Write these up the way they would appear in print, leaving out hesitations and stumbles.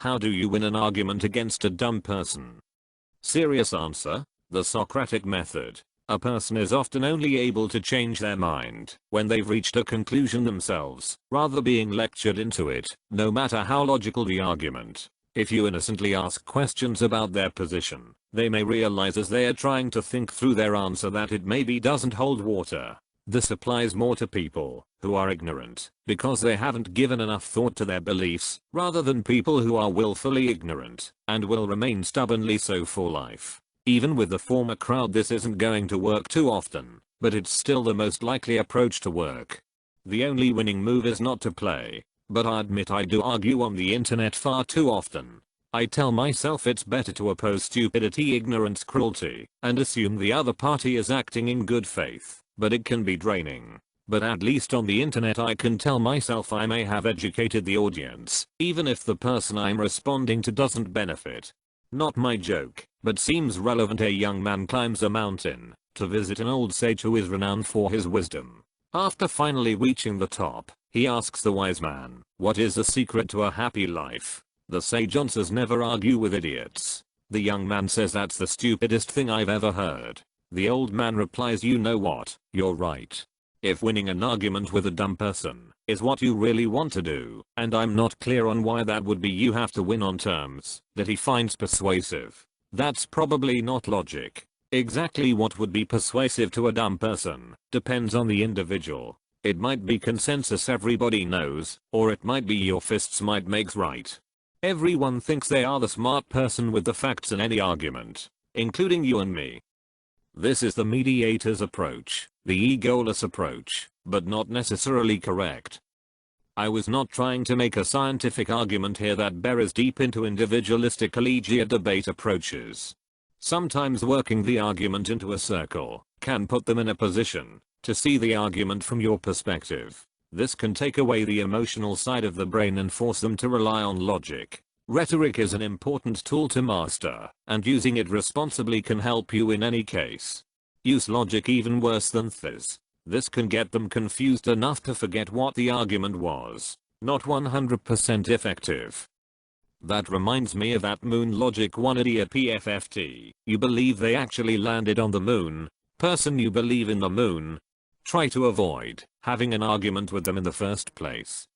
How do you win an argument against a dumb person? Serious answer: the Socratic method. A person is often only able to change their mind when they've reached a conclusion themselves, rather being lectured into it, no matter how logical the argument. If you innocently ask questions about their position, they may realize as they are trying to think through their answer that it maybe doesn't hold water. This applies more to people who are ignorant because they haven't given enough thought to their beliefs, rather than people who are willfully ignorant and will remain stubbornly so for life. Even with the former crowd, this isn't going to work too often, but it's still the most likely approach to work. The only winning move is not to play, but I admit I do argue on the internet far too often. I tell myself it's better to oppose stupidity, ignorance, cruelty, and assume the other party is acting in good faith, but it can be draining. But at least on the internet I can tell myself I may have educated the audience, even if the person I'm responding to doesn't benefit. Not my joke, but seems relevant. A young man climbs a mountain to visit an old sage who is renowned for his wisdom. After finally reaching the top, he asks the wise man, "What is the secret to a happy life?" The sage answers, "Never argue with idiots." The young man says, "That's the stupidest thing I've ever heard." The old man replies, "You know what, you're right. If winning an argument with a dumb person is what you really want to do, and I'm not clear on why that would be, you have to win on terms that he finds persuasive. That's probably not logic. Exactly what would be persuasive to a dumb person depends on the individual. It might be consensus everybody knows, or it might be your fists might makes right. Everyone thinks they are the smart person with the facts in any argument, including you and me. This is the mediator's approach, the egoless approach, but not necessarily correct. I was not trying to make a scientific argument here that buries deep into individualistic collegiate debate approaches. Sometimes working the argument into a circle can put them in a position to see the argument from your perspective. This can take away the emotional side of the brain and force them to rely on logic. Rhetoric is an important tool to master, and using it responsibly can help you in any case. Use logic even worse than this. This can get them confused enough to forget what the argument was. Not 100% effective. That reminds me of that moon logic one idiot PFFT. You believe they actually landed on the moon? Person, you believe in the moon? Try to avoid having an argument with them in the first place.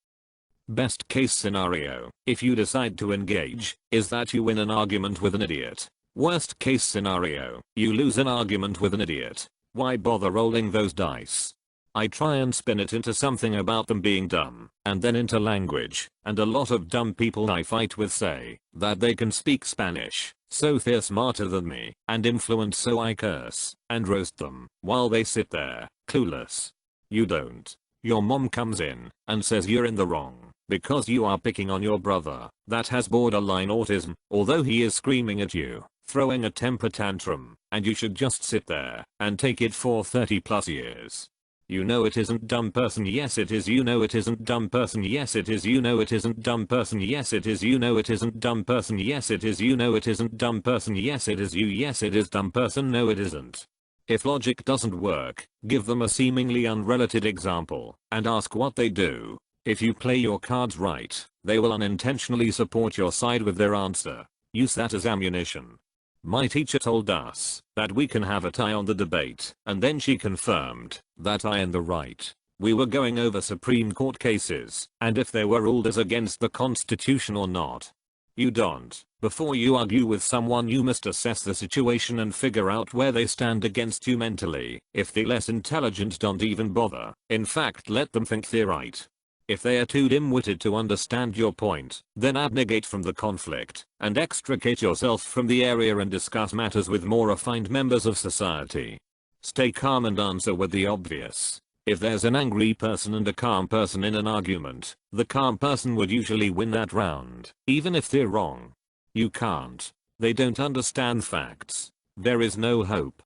Best case scenario, if you decide to engage, is that you win an argument with an idiot. Worst case scenario, you lose an argument with an idiot. Why bother rolling those dice? I try and spin it into something about them being dumb, and then into language, and a lot of dumb people I fight with say that they can speak Spanish, so they're smarter than me, and influence, so I curse and roast them while they sit there, clueless. You don't. Your mom comes in and says you're in the wrong because you are picking on your brother that has borderline autism, although he is screaming at you, throwing a temper tantrum, and you should just sit there and take it for 30 plus years. You know it isn't dumb person, yes it is. You know it isn't dumb person, yes it is. You know it isn't dumb person, yes it is. You know it isn't dumb person, yes it is. You know it isn't dumb person, yes it is. You, yes it is dumb person, no it isn't. If logic doesn't work, give them a seemingly unrelated example and ask what they do. If you play your cards right, they will unintentionally support your side with their answer. Use that as ammunition. My teacher told us that we can have a tie on the debate, and then she confirmed that I am the right. We were going over Supreme Court cases, and if they were ruled as against the Constitution or not. You don't. Before you argue with someone, you must assess the situation and figure out where they stand against you mentally. If the less intelligent, don't even bother. In fact, let them think they're right. If they are too dim-witted to understand your point, then abnegate from the conflict and extricate yourself from the area and discuss matters with more refined members of society. Stay calm and answer with the obvious. If there's an angry person and a calm person in an argument, the calm person would usually win that round, even if they're wrong. You can't. They don't understand facts. There is no hope.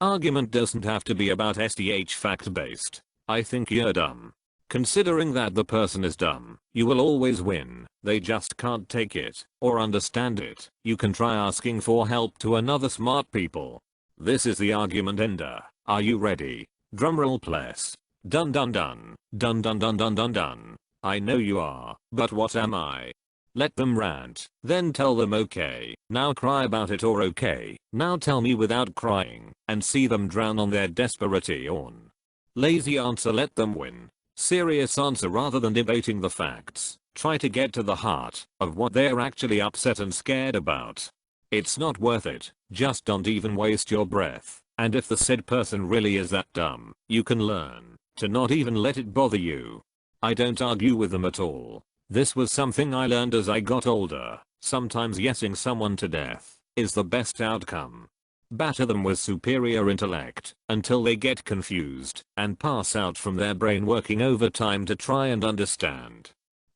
Argument doesn't have to be about SDH fact-based. I think you're dumb. Considering that the person is dumb, you will always win. They just can't take it or understand it. You can try asking for help to another smart people. This is the argument ender. Are you ready? Drumroll please. Dun dun dun. Dun dun dun dun dun dun. I know you are, but what am I? Let them rant, then tell them okay, now cry about it, or okay, now tell me without crying, and see them drown on their desperate yawn. Lazy answer, let them win. Serious answer, rather than debating the facts, try to get to the heart of what they're actually upset and scared about. It's not worth it, just don't even waste your breath, and if the said person really is that dumb, you can learn to not even let it bother you. I don't argue with them at all. This was something I learned as I got older. Sometimes yesing someone to death is the best outcome. Batter them with superior intellect until they get confused and pass out from their brain working overtime to try and understand.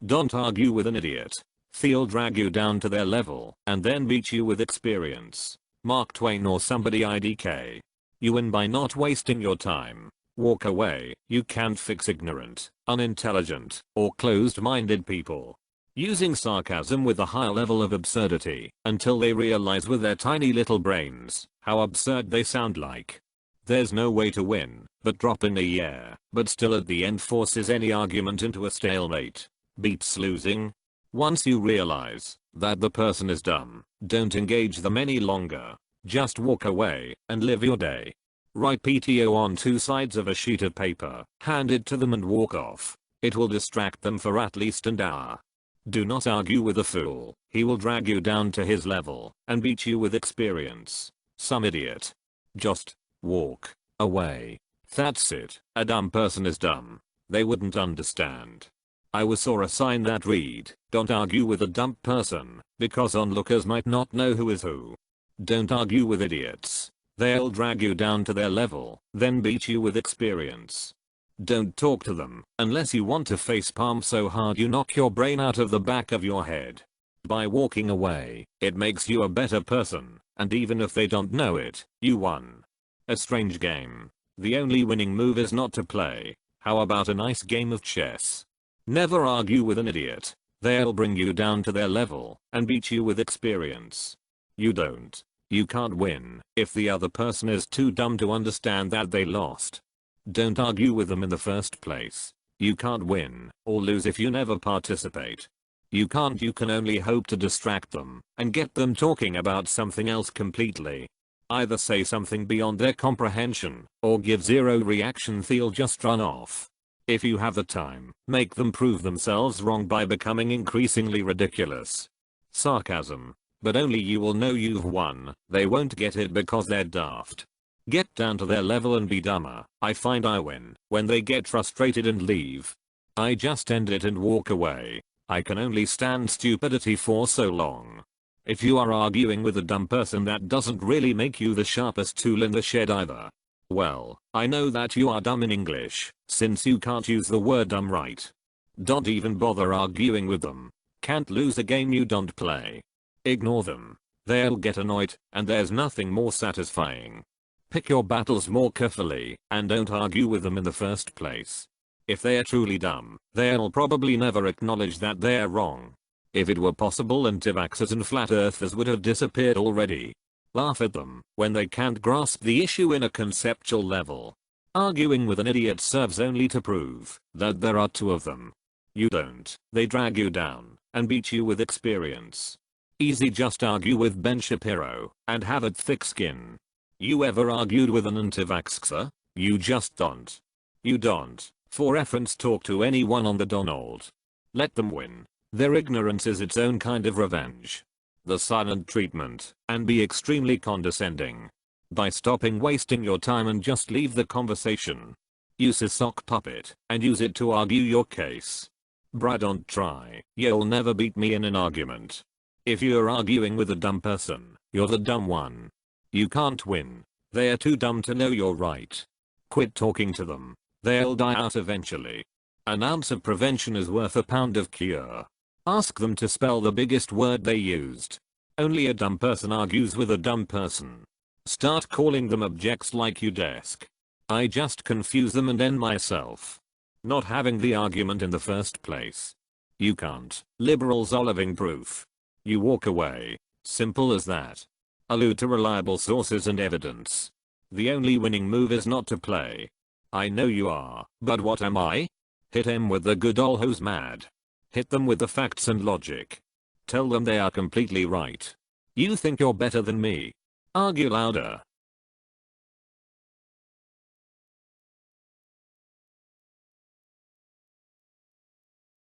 Don't argue with an idiot. They'll drag you down to their level and then beat you with experience. Mark Twain or somebody IDK. You win by not wasting your time. Walk away. You can't fix ignorant, unintelligent, or closed-minded people. Using sarcasm with a high level of absurdity until they realize with their tiny little brains how absurd they sound like. There's no way to win but drop in a yeah, but still at the end forces any argument into a stalemate. Beats losing. Once you realize that the person is dumb, don't engage them any longer. Just walk away and live your day. Write PTO on two sides of a sheet of paper, hand it to them and walk off. It will distract them for at least an hour. Do not argue with a fool. He will drag you down to his level and beat you with experience. Some idiot. Just walk away. That's it. A dumb person is dumb. They wouldn't understand. I saw a sign that read, "Don't argue with a dumb person, because onlookers might not know who is who." Don't argue with idiots. They'll drag you down to their level, then beat you with experience. Don't talk to them unless you want to facepalm so hard you knock your brain out of the back of your head. By walking away, it makes you a better person, and even if they don't know it, you won. A strange game. The only winning move is not to play. How about a nice game of chess? Never argue with an idiot. They'll bring you down to their level and beat you with experience. You can't win if the other person is too dumb to understand that they lost. Don't argue with them in the first place. You can't win or lose if you never participate. You can only hope to distract them and get them talking about something else completely. Either say something beyond their comprehension or give zero reaction, they'll just run off. If you have the time, make them prove themselves wrong by becoming increasingly ridiculous. Sarcasm. But only you will know you've won. They won't get it because they're daft. Get down to their level and be dumber. I find I win when they get frustrated and leave. I just end it and walk away. I can only stand stupidity for so long. If you are arguing with a dumb person, that doesn't really make you the sharpest tool in the shed either. Well, I know that you are dumb in English, since you can't use the word dumb right. Don't even bother arguing with them. Can't lose a game you don't play. Ignore them. They'll get annoyed, and there's nothing more satisfying. Pick your battles more carefully, and don't argue with them in the first place. If they're truly dumb, they'll probably never acknowledge that they're wrong. If it were possible, anti-vaxxers and flat earthers would have disappeared already. Laugh at them when they can't grasp the issue in a conceptual level. Arguing with an idiot serves only to prove that there are two of them. You don't. They drag you down and beat you with experience. Easy, just argue with Ben Shapiro and have it thick skin. You ever argued with an anti-vaxxer? You just don't. You don't. For reference, talk to anyone on the Donald. Let them win. Their ignorance is its own kind of revenge. The silent treatment, and be extremely condescending. By stopping wasting your time and just leave the conversation. Use a sock puppet and use it to argue your case. Bruh, don't try. You'll never beat me in an argument. If you're arguing with a dumb person, you're the dumb one. You can't win. They're too dumb to know you're right. Quit talking to them. They'll die out eventually. An ounce of prevention is worth a pound of cure. Ask them to spell the biggest word they used. Only a dumb person argues with a dumb person. Start calling them objects like you desk. I just confuse them and end myself. Not having the argument in the first place. You can't. Liberals are living proof. You walk away. Simple as that. Allude to reliable sources and evidence. The only winning move is not to play. I know you are, but what am I? Hit him with the good ol' hose mad. Hit them with the facts and logic. Tell them they are completely right. You think you're better than me. Argue louder.